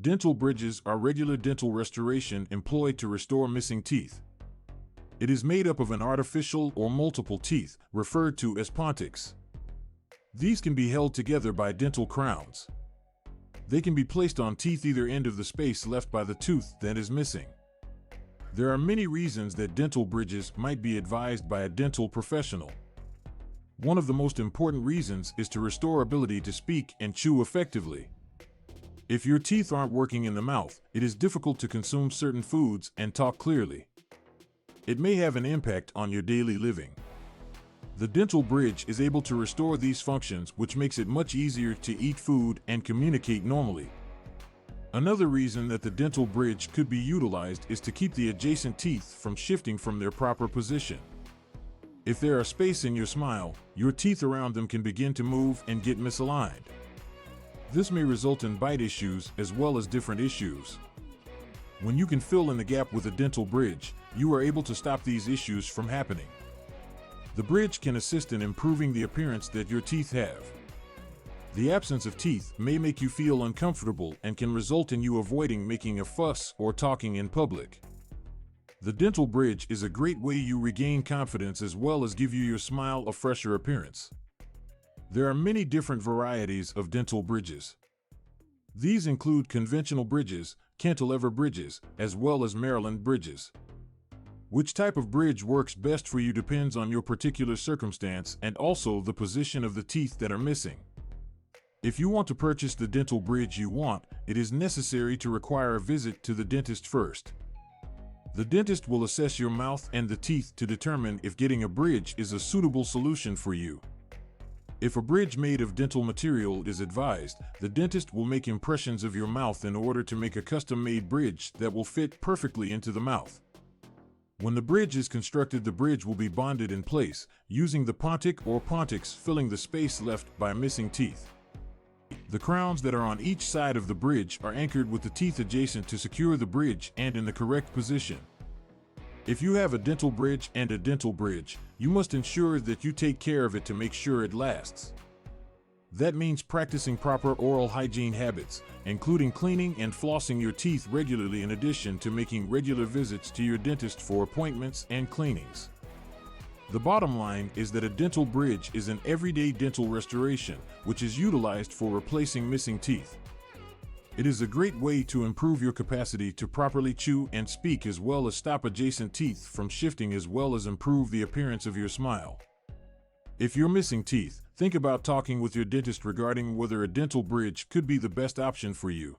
Dental bridges are regular dental restoration employed to restore missing teeth. It is made up of an artificial or multiple teeth, referred to as pontics. These can be held together by dental crowns. They can be placed on teeth either end of the space left by the tooth that is missing. There are many reasons that dental bridges might be advised by a dental professional. One of the most important reasons is to restore ability to speak and chew effectively. If your teeth aren't working in the mouth, it is difficult to consume certain foods and talk clearly. It may have an impact on your daily living. The dental bridge is able to restore these functions, which makes it much easier to eat food and communicate normally. Another reason that the dental bridge could be utilized is to keep the adjacent teeth from shifting from their proper position. If there are space in your smile, your teeth around them can begin to move and get misaligned. This may result in bite issues as well as different issues. When you can fill in the gap with a dental bridge, you are able to stop these issues from happening. The bridge can assist in improving the appearance that your teeth have. The absence of teeth may make you feel uncomfortable and can result in you avoiding making a fuss or talking in public. The dental bridge is a great way you regain confidence as well as give you your smile a fresher appearance. There are many different varieties of dental bridges. These include conventional bridges, cantilever bridges, as well as Maryland bridges. Which type of bridge works best for you depends on your particular circumstance and also the position of the teeth that are missing. If you want to purchase the dental bridge you want, it is necessary to require a visit to the dentist first. The dentist will assess your mouth and the teeth to determine if getting a bridge is a suitable solution for you. If a bridge made of dental material is advised, the dentist will make impressions of your mouth in order to make a custom-made bridge that will fit perfectly into the mouth. When the bridge is constructed, the bridge will be bonded in place, using the pontic or pontics filling the space left by missing teeth. The crowns that are on each side of the bridge are anchored with the teeth adjacent to secure the bridge and in the correct position. If you have a dental bridge and a dental bridge, you must ensure that you take care of it to make sure it lasts. That means practicing proper oral hygiene habits, including cleaning and flossing your teeth regularly in addition to making regular visits to your dentist for appointments and cleanings. The bottom line is that a dental bridge is an everyday dental restoration, which is utilized for replacing missing teeth. It is a great way to improve your capacity to properly chew and speak as well as stop adjacent teeth from shifting as well as improve the appearance of your smile. If you're missing teeth, think about talking with your dentist regarding whether a dental bridge could be the best option for you.